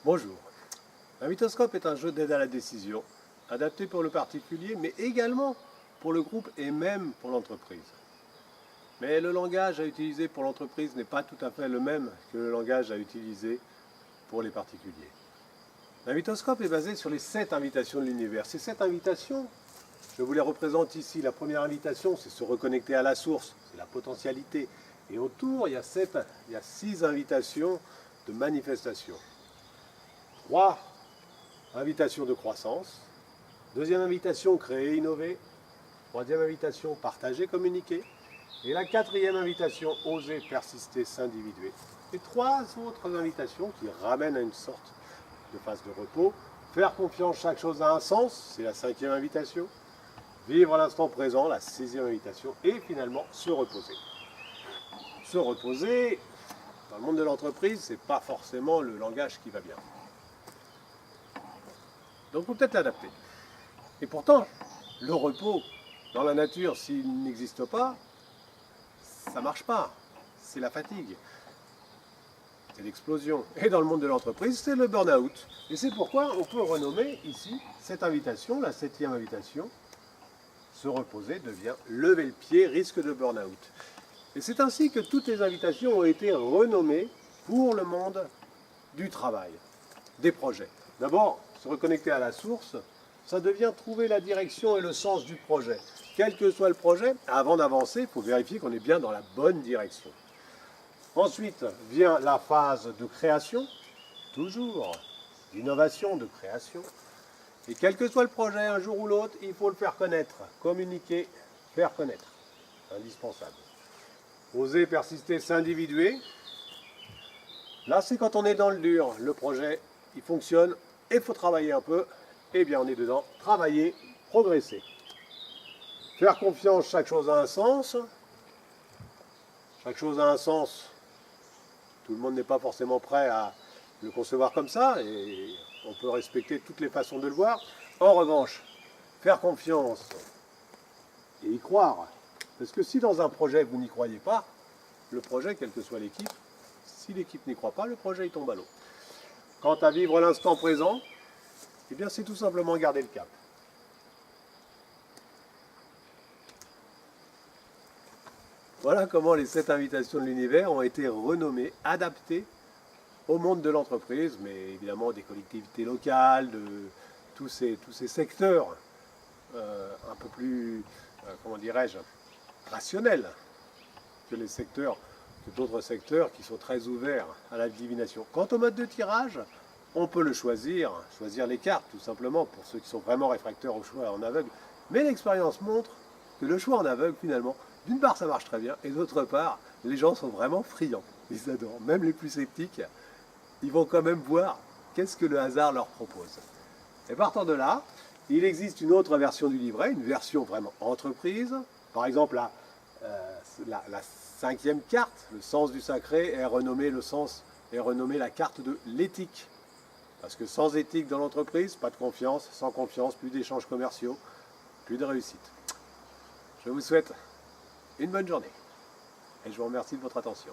Bonjour. Un mythoscope est un jeu d'aide à la décision, adapté pour le particulier, mais également pour le groupe et même pour l'entreprise. Mais le langage à utiliser pour l'entreprise n'est pas tout à fait le même que le langage à utiliser pour les particuliers. Un mythoscope est basé sur les 7 invitations de l'univers. Ces 7 invitations, je vous les représente ici. La première invitation, c'est se reconnecter à la source, c'est la potentialité. Et autour, il y a 6 invitations de manifestation. 3 invitations de croissance. Deuxième invitation, créer, innover. Troisième invitation, partager, communiquer. Et la 4e invitation, oser, persister, s'individuer. Et 3 autres invitations qui ramènent à une sorte de phase de repos. Faire confiance, chaque chose a un sens, c'est la 5e invitation. Vivre l'instant présent, la 6e invitation. Et finalement, se reposer. Se reposer, dans le monde de l'entreprise, ce n'est pas forcément le langage qui va bien. Donc il faut peut-être l'adapter. Et pourtant, le repos dans la nature, s'il n'existe pas, ça ne marche pas. C'est la fatigue. C'est l'explosion. Et dans le monde de l'entreprise, c'est le burn-out. Et c'est pourquoi on peut renommer ici cette invitation, la 7e invitation, se reposer devient lever le pied, risque de burn-out. Et c'est ainsi que toutes les invitations ont été renommées pour le monde du travail, des projets. D'abord, se reconnecter à la source, ça devient trouver la direction et le sens du projet. Quel que soit le projet, avant d'avancer, il faut vérifier qu'on est bien dans la bonne direction. Ensuite vient la phase de création, toujours, d'innovation, de création. Et quel que soit le projet, un jour ou l'autre, il faut le faire connaître, communiquer, faire connaître. Indispensable. Oser, persister, s'individuer. Là, c'est quand on est dans le dur. Le projet, il fonctionne et il faut travailler un peu. Eh bien, on est dedans. Travailler, progresser. Faire confiance, chaque chose a un sens. Chaque chose a un sens. Tout le monde n'est pas forcément prêt à le concevoir comme ça. Et on peut respecter toutes les façons de le voir. En revanche, faire confiance et y croire. Parce que si dans un projet, vous n'y croyez pas, le projet, quelle que soit l'équipe, si l'équipe n'y croit pas, le projet il tombe à l'eau. Quant à vivre l'instant présent, eh bien c'est tout simplement garder le cap. Voilà comment les 7 invitations de l'univers ont été renommées, adaptées au monde de l'entreprise, mais évidemment des collectivités locales, de tous ces secteurs un peu plus, comment dirais-je, rationnels que d'autres secteurs qui sont très ouverts à la divination. Quant au mode de tirage, on peut le choisir les cartes tout simplement pour ceux qui sont vraiment réfractaires au choix en aveugle. Mais l'expérience montre que le choix en aveugle finalement, d'une part ça marche très bien et d'autre part les gens sont vraiment friands, ils adorent. Même les plus sceptiques, ils vont quand même voir qu'est-ce que le hasard leur propose. Et partant de là, il existe une autre version du livret, une version vraiment entreprise. Par exemple, la 5e carte, le sens du sacré, est renommée la carte de l'éthique. Parce que sans éthique dans l'entreprise, pas de confiance, sans confiance, plus d'échanges commerciaux, plus de réussite. Je vous souhaite une bonne journée et je vous remercie de votre attention.